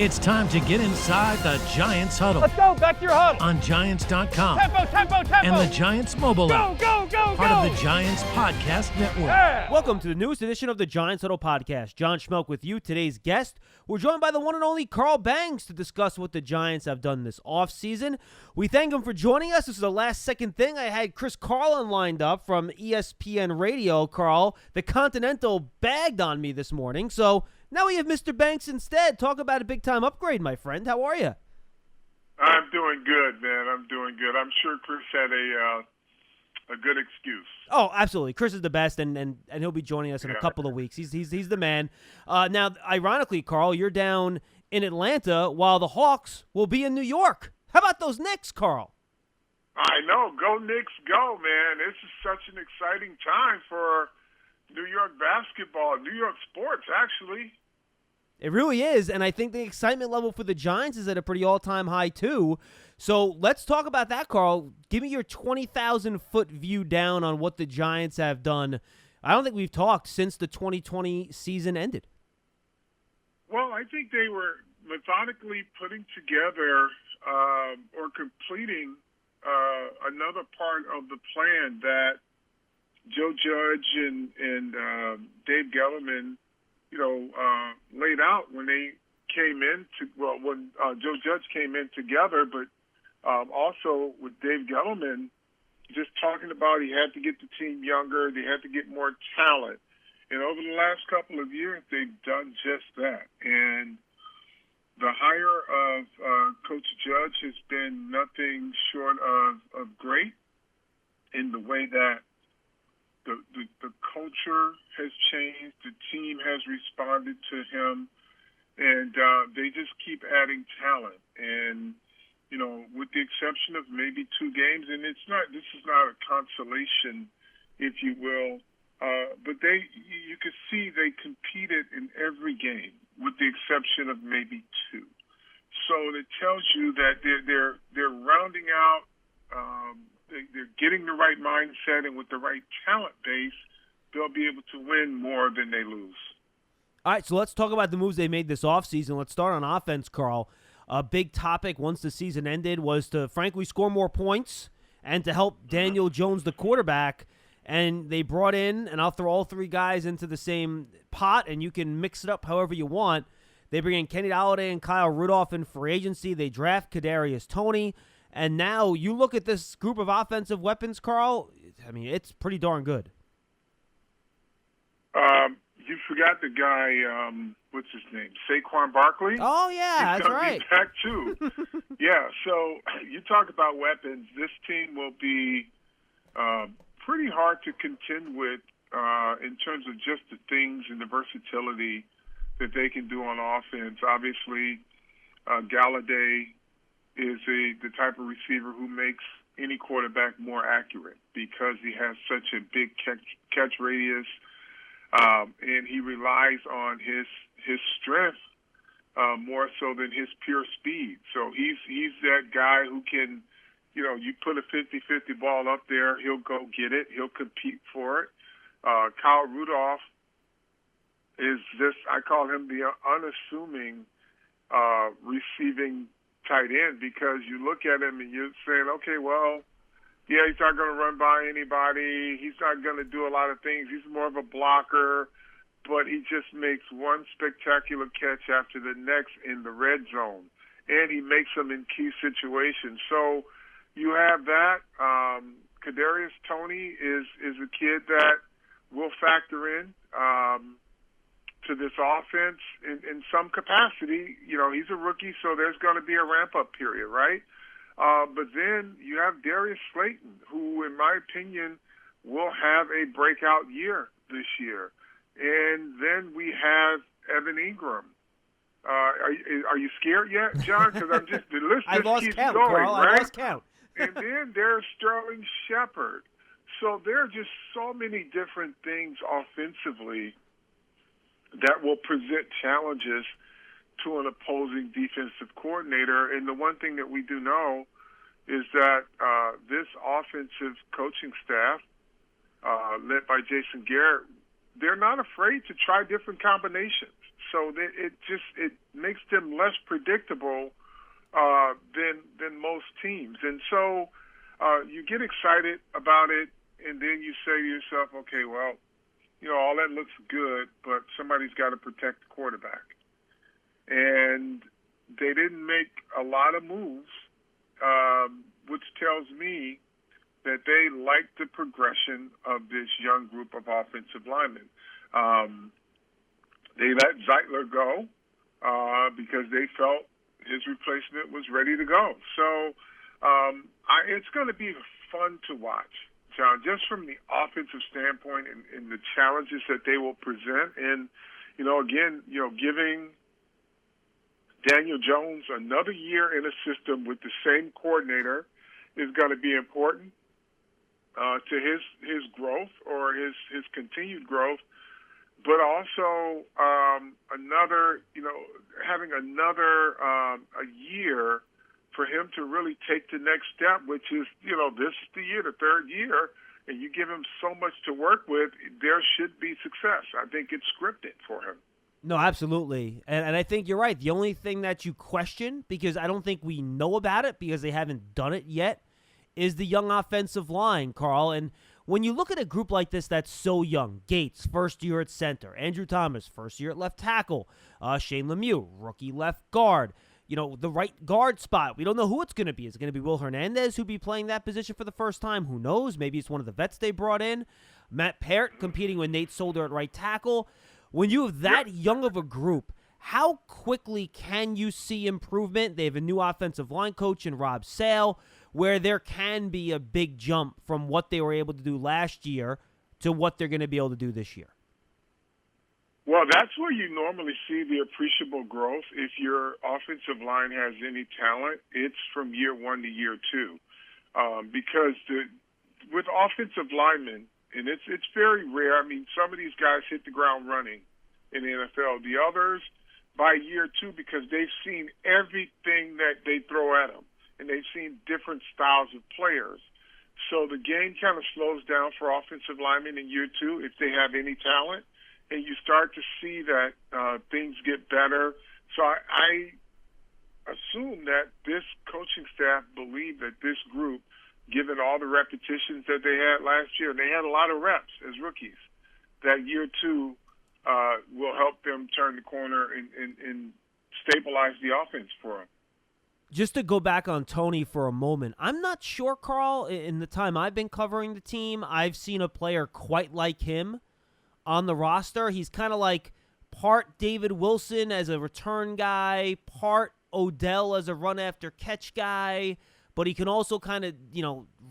It's time to get inside the Giants huddle. Let's go, back to your huddle. On Giants.com. Tempo. And the Giants mobile app. Go. Part of the Giants podcast network. Yeah. Welcome to the newest edition of the Giants Huddle podcast. John Schmeelk with you. Today's guest, we're joined by the one and only Carl Banks to discuss what the Giants have done this offseason. We thank him for joining us. This is the last second thing. I had Chris Carlin lined up from ESPN Radio. Carl, the Continental bagged on me this morning, so now we have Mr. Banks instead. Talk about a big-time upgrade, my friend. How are you? I'm doing good, man. I'm doing good. I'm sure Chris had a good excuse. Oh, absolutely. Chris is the best, and he'll be joining us in a couple of weeks. He's the man. Now, ironically, Carl, you're down in Atlanta while the Hawks will be in New York. How about those Knicks, Carl? I know. Go Knicks, go, man. This is such an exciting time for New York basketball, New York sports, actually. It really is, and I think the excitement level for the Giants is at a pretty all-time high, too. So let's talk about that, Carl. Give me your 20,000-foot view down on what the Giants have done. I don't think we've talked since the 2020 season ended. Well, I think they were methodically putting together or completing another part of the plan that Joe Judge and Dave Gettleman laid out when they came in when Joe Judge came in together, but also with Dave Gettleman just talking about he had to get the team younger, they had to get more talent. And over the last couple of years, they've done just that. And the hire of Coach Judge has been nothing short of great in the way that the culture has changed, the team has responded to him, and they just keep adding talent. And, with the exception of maybe 2 games, and this is not a consolation, if you will, but you could see they competed in every game with the exception of maybe 2. So it tells you that they're rounding out, they're getting the right mindset, and with the right talent base, they'll be able to win more than they lose. All right, so let's talk about the moves they made this offseason. Let's start on offense, Carl. A big topic once the season ended was to, frankly, score more points and to help Daniel Jones, the quarterback. And they brought in, and I'll throw all 3 guys into the same pot, and you can mix it up however you want. They bring in Kenny Golladay and Kyle Rudolph in free agency. They draft Kadarius Toney. And now you look at this group of offensive weapons, Carl, I mean, it's pretty darn good. You forgot the guy, what's his name? Saquon Barkley? Oh, yeah, that's right. He's back, too. Yeah, so you talk about weapons. This team will be pretty hard to contend with in terms of just the things and the versatility that they can do on offense. Obviously, Golladay is the type of receiver who makes any quarterback more accurate because he has such a big catch radius, and he relies on his strength more so than his pure speed. So he's that guy who can, you put a 50-50 ball up there, he'll go get it, he'll compete for it. Kyle Rudolph is I call him the unassuming receiving tight end, because you look at him and you're saying, okay, well, yeah, he's not going to run by anybody. He's not going to do a lot of things. He's more of a blocker, but he just makes one spectacular catch after the next in the red zone, and he makes them in key situations. So you have that. Kadarius Toney is a kid that will factor in to this offense in some capacity. He's a rookie, so there's going to be a ramp-up period, right? But then you have Darius Slayton, who, in my opinion, will have a breakout year this year. And then we have Evan Ingram. Are you scared yet, John? Because I'm just the list just keeps count, going, Carl. right? I lost count. And then there's Sterling Shepard. So there are just so many different things offensively that will present challenges to an opposing defensive coordinator. And the one thing that we do know is that this offensive coaching staff, led by Jason Garrett, they're not afraid to try different combinations. So it makes them less predictable than most teams. And so you get excited about it, and then you say to yourself, okay, well, all that looks good, but somebody's got to protect the quarterback. And they didn't make a lot of moves, which tells me that they like the progression of this young group of offensive linemen. They let Zeitler go because they felt his replacement was ready to go. So it's going to be fun to watch, John, just from the offensive standpoint and the challenges that they will present. And, again, giving Daniel Jones another year in a system with the same coordinator is going to be important to his growth or his continued growth. But also having another a year for him to really take the next step, which is, this is the year, the third year, and you give him so much to work with, there should be success. I think it's scripted for him. No, absolutely. And I think you're right. The only thing that you question, because I don't think we know about it because they haven't done it yet, is the young offensive line, Carl. And when you look at a group like this that's so young, Gates, first year at center, Andrew Thomas, first year at left tackle, Shane Lemieux, rookie left guard, the right guard spot. We don't know who it's going to be. Is it going to be Will Hernandez who'll be playing that position for the first time? Who knows? Maybe it's one of the vets they brought in. Matt Parrott competing with Nate Solder at right tackle. When you have that young of a group, how quickly can you see improvement? They have a new offensive line coach in Rob Sale, where there can be a big jump from what they were able to do last year to what they're going to be able to do this year. Well, that's where you normally see the appreciable growth. If your offensive line has any talent, it's from year one to year two. Because with offensive linemen, and it's very rare. I mean, some of these guys hit the ground running in the NFL. The others, by year two, because they've seen everything that they throw at them, and they've seen different styles of players. So the game kind of slows down for offensive linemen in year two if they have any talent, and you start to see that things get better. So I assume that this coaching staff believed that this group, given all the repetitions that they had last year, and they had a lot of reps as rookies, that year two will help them turn the corner and stabilize the offense for them. Just to go back on Toney for a moment, I'm not sure, Carl, in the time I've been covering the team, I've seen a player quite like him on the roster. He's kind of like part David Wilson as a return guy, part Odell as a run-after-catch guy, but he can also kind of,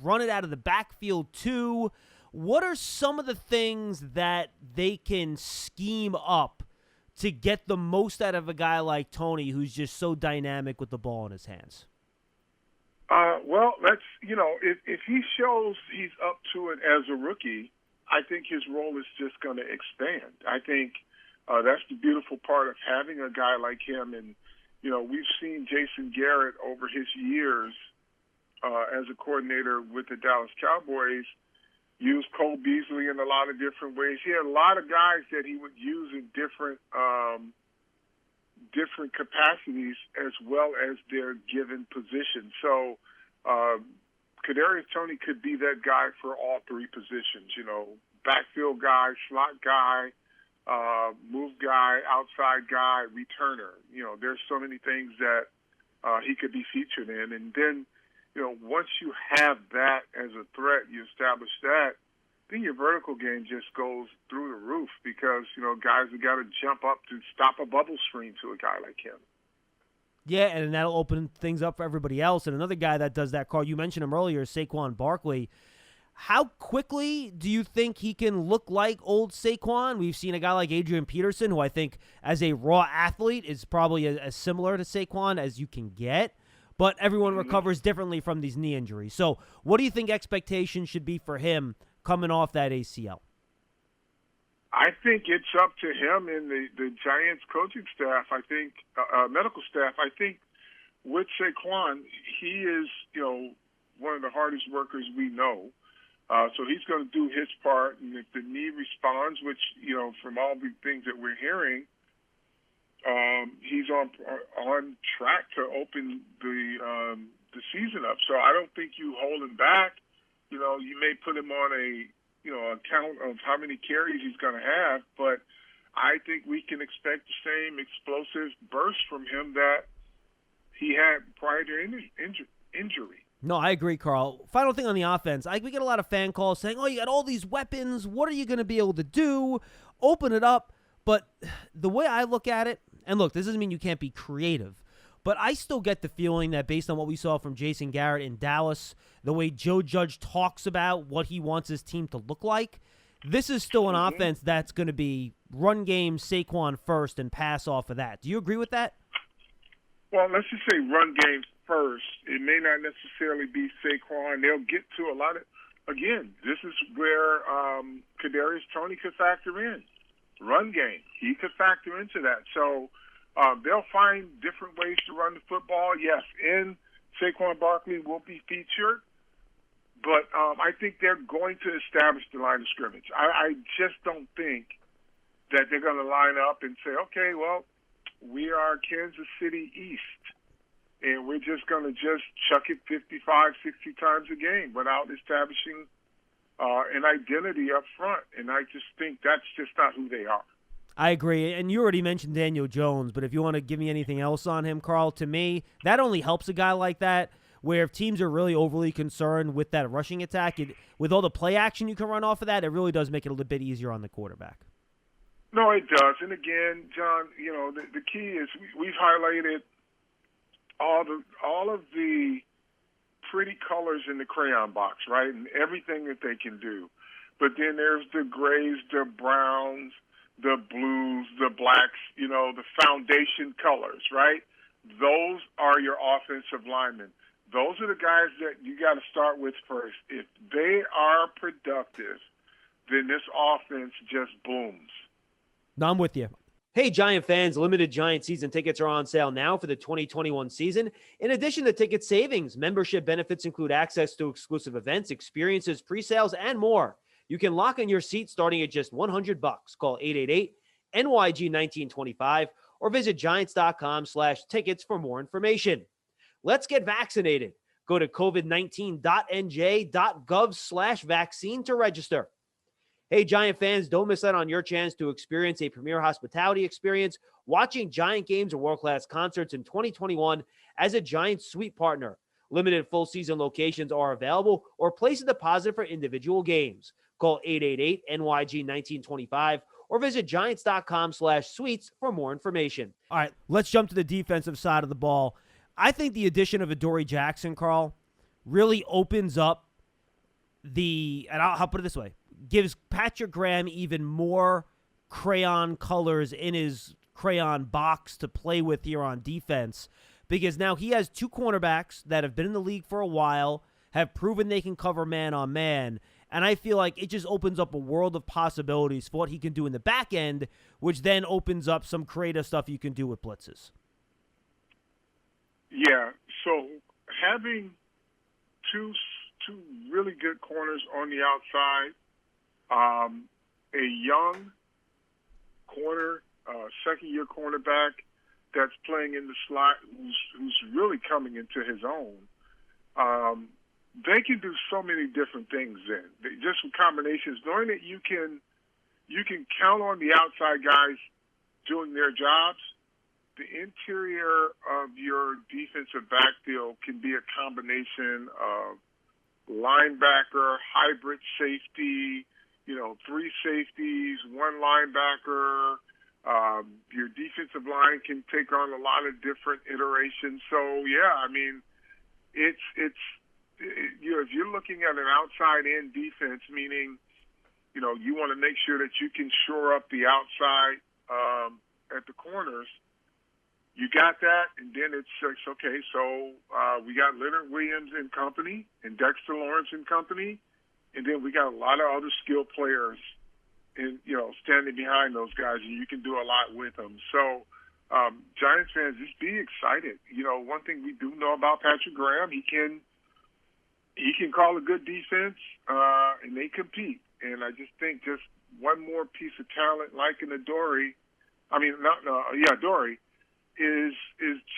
run it out of the backfield too. What are some of the things that they can scheme up to get the most out of a guy like Toney, who's just so dynamic with the ball in his hands? Well, that's, if he shows he's up to it as a rookie, I think his role is just going to expand. I think that's the beautiful part of having a guy like him. And, we've seen Jason Garrett over his years as a coordinator with the Dallas Cowboys use Cole Beasley in a lot of different ways. He had a lot of guys that he would use in different capacities as well as their given position. So Kadarius Toney could be that guy for all three positions, backfield guy, slot guy, move guy, outside guy, returner. There's so many things that he could be featured in. And then, once you have that as a threat, you establish that, then your vertical game just goes through the roof because, guys have got to jump up to stop a bubble screen to a guy like him. Yeah, and that'll open things up for everybody else. And another guy that does that, Carl, you mentioned him earlier, Saquon Barkley. How quickly do you think he can look like old Saquon? We've seen a guy like Adrian Peterson, who I think as a raw athlete is probably as similar to Saquon as you can get. But everyone recovers differently from these knee injuries. So what do you think expectations should be for him coming off that ACL? I think it's up to him and the Giants coaching staff, I think, medical staff. I think with Saquon, he is, one of the hardest workers we know. So he's going to do his part. And if the knee responds, which, from all the things that we're hearing, he's on track to open the season up. So I don't think you hold him back. You know, you may put him on a count of how many carries he's going to have, but I think we can expect the same explosive burst from him that he had prior to injury. No, I agree, Carl. Final thing on the offense. We get a lot of fan calls saying, oh, you got all these weapons. What are you going to be able to do? Open it up. But the way I look at it, and look, this doesn't mean you can't be creative, but I still get the feeling that based on what we saw from Jason Garrett in Dallas, the way Joe Judge talks about what he wants his team to look like, this is still an offense that's going to be run game, Saquon first, and pass off of that. Do you agree with that? Well, let's just say run game first. It may not necessarily be Saquon. They'll get to a lot of, again, this is where Kadarius Toney could factor in. Run game. He could factor into that. So they'll find different ways to run the football. Yes, and Saquon Barkley will be featured, but I think they're going to establish the line of scrimmage. I just don't think that they're going to line up and say, okay, well, we are Kansas City East, and we're just going to just chuck it 55, 60 times a game without establishing an identity up front. And I just think that's just not who they are. I agree. And you already mentioned Daniel Jones, but if you want to give me anything else on him, Carl, to me, that only helps a guy like that, where if teams are really overly concerned with that rushing attack, with all the play action you can run off of that, it really does make it a little bit easier on the quarterback. No, it does. And again, John, you know, the key is we've highlighted all of the pretty colors in the crayon box, right, and everything that they can do. But then there's the grays, the browns, the blues, the blacks, you know, the foundation colors, right? Those are your offensive linemen. Those are the guys that you got to start with first. If they are productive, then this offense just booms. No, I'm with you. Hey, Giant fans, limited Giant season tickets are on sale now for the 2021 season. In addition to ticket savings, membership benefits include access to exclusive events, experiences, pre-sales, and more. You can lock in your seat starting at just $100. Call 888-NYG-1925 or visit giants.com/tickets for more information. Let's get vaccinated. Go to covid19.nj.gov/vaccine to register. Hey, Giant fans, don't miss out on your chance to experience a premier hospitality experience watching Giant games or world-class concerts in 2021 as a Giant suite partner. Limited full-season locations are available, or place a deposit for individual games. Call 888-NYG-1925 or visit giants.com/suites for more information. All right, let's jump to the defensive side of the ball. I think the addition of Adoree Jackson, Carl, really opens up I'll put it this way, gives Patrick Graham even more crayon colors in his crayon box to play with here on defense, because now he has two cornerbacks that have been in the league for a while, have proven they can cover man on man, and I feel like it just opens up a world of possibilities for what he can do in the back end, which then opens up some creative stuff you can do with blitzes. Yeah, so having two really good corners on the outside, a young corner, second-year cornerback that's playing in the slot, who's really coming into his own. They can do so many different things then. Just with combinations, knowing that you can count on the outside guys doing their jobs. The interior of your defensive backfield can be a combination of linebacker, hybrid safety, you know, 3 safeties, 1 linebacker. Your defensive line can take on a lot of different iterations. So, yeah, I mean, it's you know, if you're looking at an outside-in defense, meaning, you know, you want to make sure that you can shore up the outside at the corners, you got that, and then it's okay, so we got Leonard Williams and company and Dexter Lawrence and company, and then we got a lot of other skilled players standing behind those guys, and you can do a lot with them. So Giants fans, just be excited. You know, one thing we do know about Patrick Graham, he can call a good defense, and they compete. And I just think just one more piece of talent like an Adoree Adoree is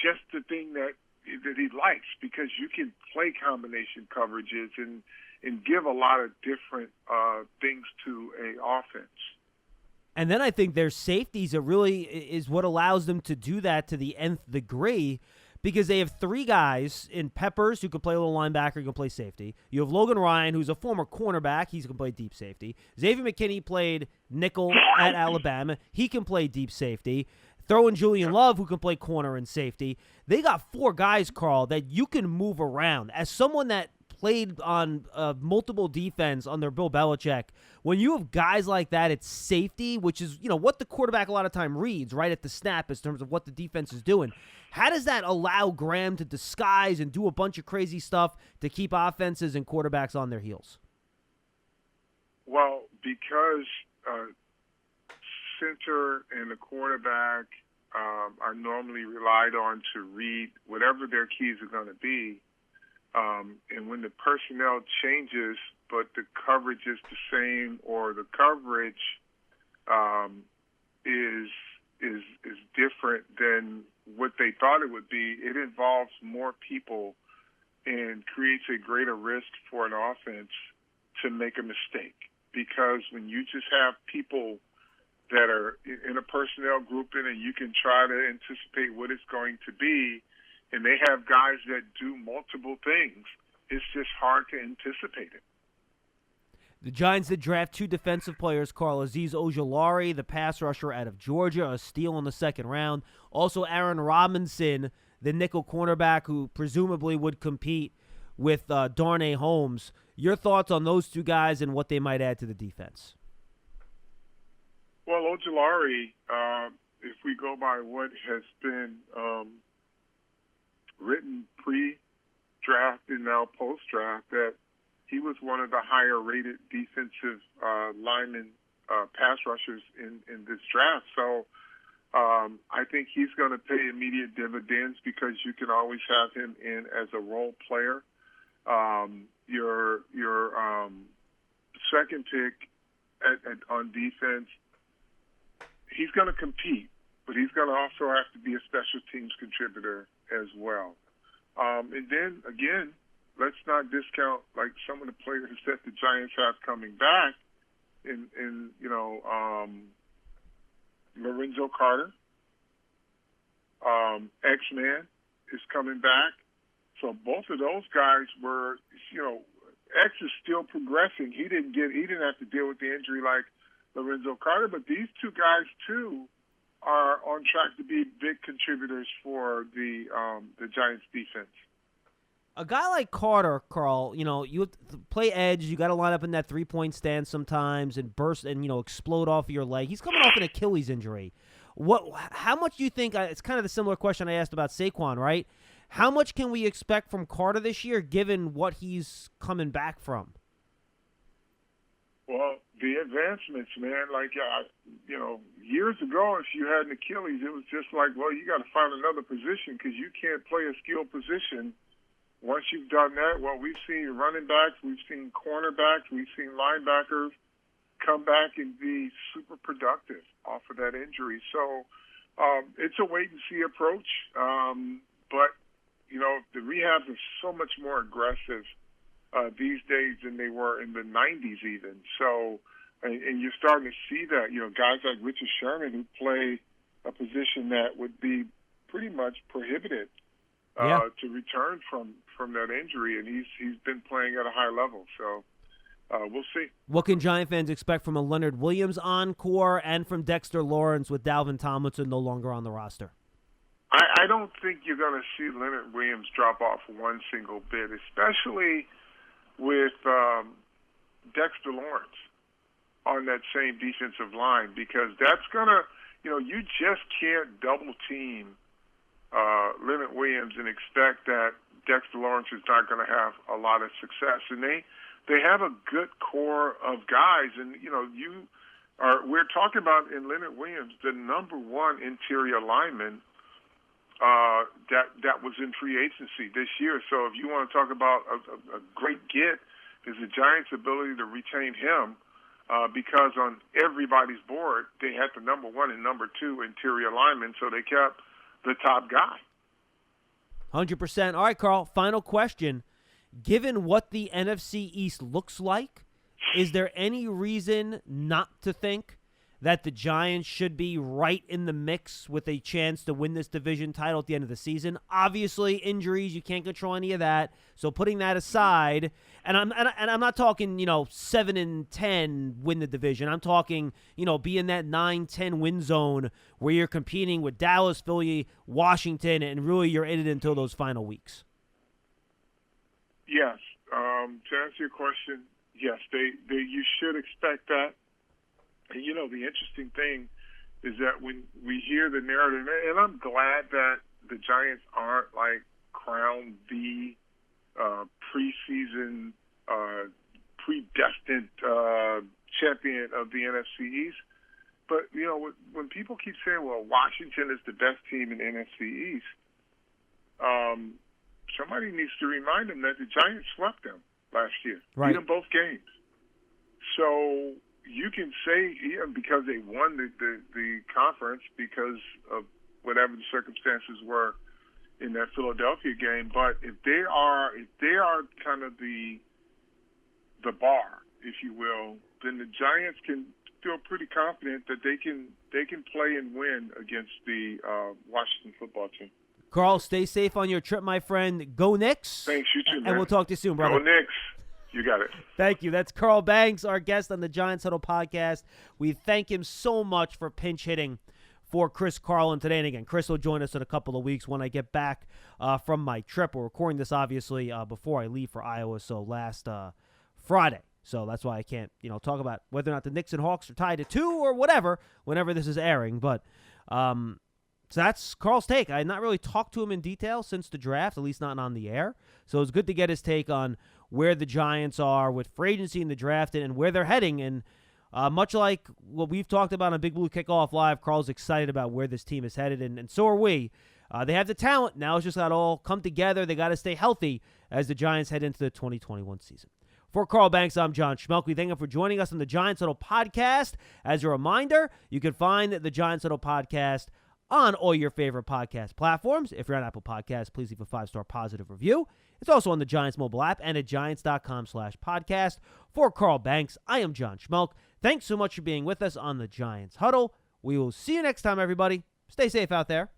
just the thing that he likes, because you can play combination coverages and give a lot of different things to a offense. And then I think their safeties, it really is what allows them to do that to the nth degree, because they have three guys in Peppers who can play a little linebacker, who can play safety. You have Logan Ryan, who's a former cornerback. He can play deep safety. Xavier McKinney played nickel at Alabama. He can play deep safety. Throw in Julian Love, who can play corner and safety. They got four guys, Carl, that you can move around. As someone that played on multiple defense under Bill Belichick, when you have guys like that, it's safety, which is what the quarterback a lot of time reads right at the snap in terms of what the defense is doing. How does that allow Graham to disguise and do a bunch of crazy stuff to keep offenses and quarterbacks on their heels? Well, because center and the quarterback are normally relied on to read whatever their keys are going to be. And when the personnel changes, but the coverage is the same, or the coverage is different than what they thought it would be, it involves more people and creates a greater risk for an offense to make a mistake. Because when you just have people that are in a personnel grouping and you can try to anticipate what it's going to be, and they have guys that do multiple things, it's just hard to anticipate it. The Giants did draft two defensive players, Carl. Azeez Ojulari, the pass rusher out of Georgia, a steal in the second round. Also Aaron Robinson, the nickel cornerback who presumably would compete with Darnay Holmes. Your thoughts on those two guys and what they might add to the defense? Well, Ojulari, if we go by what has been written pre-draft and now post-draft, that he was one of the higher-rated defensive linemen, pass rushers in this draft. So I think he's going to pay immediate dividends, because you can always have him in as a role player. Your second pick on defense, he's going to compete, but he's going to also have to be a special teams contributor as well. And then, again, let's not discount like some of the players that the Giants have coming back. Lorenzo Carter, X-Man is coming back. So both of those guys were, X is still progressing. He didn't have to deal with the injury like Lorenzo Carter, but these two guys too are on track to be big contributors for the Giants defense. A guy like Carter, Carl, you have to play edge. You got to line up in that three-point stance sometimes and burst and explode off of your leg. He's coming off an Achilles injury. How much do you think? It's kind of the similar question I asked about Saquon, right? How much can we expect from Carter this year, given what he's coming back from? Well, the advancements, man. Like years ago, if you had an Achilles, it was just like, well, you got to find another position because you can't play a skilled position. Once you've done that, well, we've seen running backs, we've seen cornerbacks, we've seen linebackers come back and be super productive off of that injury. So it's a wait-and-see approach. But, the rehabs are so much more aggressive these days than they were in the 90s even. So, and you're starting to see that, guys like Richard Sherman who play a position that would be pretty much prohibited to return from that injury, and he's been playing at a high level. So we'll see. What can Giant fans expect from a Leonard Williams encore and from Dexter Lawrence with Dalvin Tomlinson no longer on the roster? I don't think you're going to see Leonard Williams drop off one single bit, especially with Dexter Lawrence on that same defensive line, because that's going to, you just can't double team Leonard Williams and expect that Dexter Lawrence is not going to have a lot of success. And they have a good core of guys, and we're talking about in Leonard Williams the number one interior lineman that was in free agency this year. So if you want to talk about a great get, is the Giants' ability to retain him because on everybody's board, they had the number 1 and number 2 interior linemen, so they kept the top guy. 100%. All right, Carl, final question. Given what the NFC East looks like, is there any reason not to think that the Giants should be right in the mix with a chance to win this division title at the end of the season? Obviously, injuries, you can't control any of that. So putting that aside, and I'm not talking, 7-10 win the division. I'm talking, be in that 9-10 win zone where you're competing with Dallas, Philly, Washington, and really you're in it until those final weeks. Yes. To answer your question, yes, they you should expect that. And, the interesting thing is that when we hear the narrative, and I'm glad that the Giants aren't crowned the preseason predestined champion of the NFC East. But, when people keep saying, well, Washington is the best team in the NFC East, somebody needs to remind them that the Giants swept them last year. Right. Beat them both games. So you can say, because they won the conference because of whatever the circumstances were in that Philadelphia game. But if they are kind of the bar, if you will, then the Giants can feel pretty confident that they can play and win against the Washington football team. Carl, stay safe on your trip, my friend. Go Knicks. Thanks, you too, man. And we'll talk to you soon, brother. Go Knicks. You got it. Thank you. That's Carl Banks, our guest on the Giants Huddle podcast. We thank him so much for pinch hitting for Chris Carlin today. And again, Chris will join us in a couple of weeks when I get back from my trip. We're recording this, obviously, before I leave for Iowa, so last Friday. So that's why I can't, talk about whether or not the Knicks and Hawks are tied to 2 or whatever whenever this is airing. But so that's Carl's take. I had not really talked to him in detail since the draft, at least not on the air. So it's good to get his take on where the Giants are with free agency in the draft and where they're heading. And much like what we've talked about on Big Blue Kickoff Live, Carl's excited about where this team is headed, and so are we. They have the talent. Now it's just got to all come together. They got to stay healthy as the Giants head into the 2021 season. For Carl Banks, I'm John Schmeelk. We thank him for joining us on the Giants Huddle podcast. As a reminder, you can find the Giants Huddle podcast on all your favorite podcast platforms. If you're on Apple Podcasts, please leave a 5-star positive review. It's also on the Giants mobile app and at giants.com/podcast. For Carl Banks, I am John Schmeelk. Thanks so much for being with us on the Giants Huddle. We will see you next time, everybody. Stay safe out there.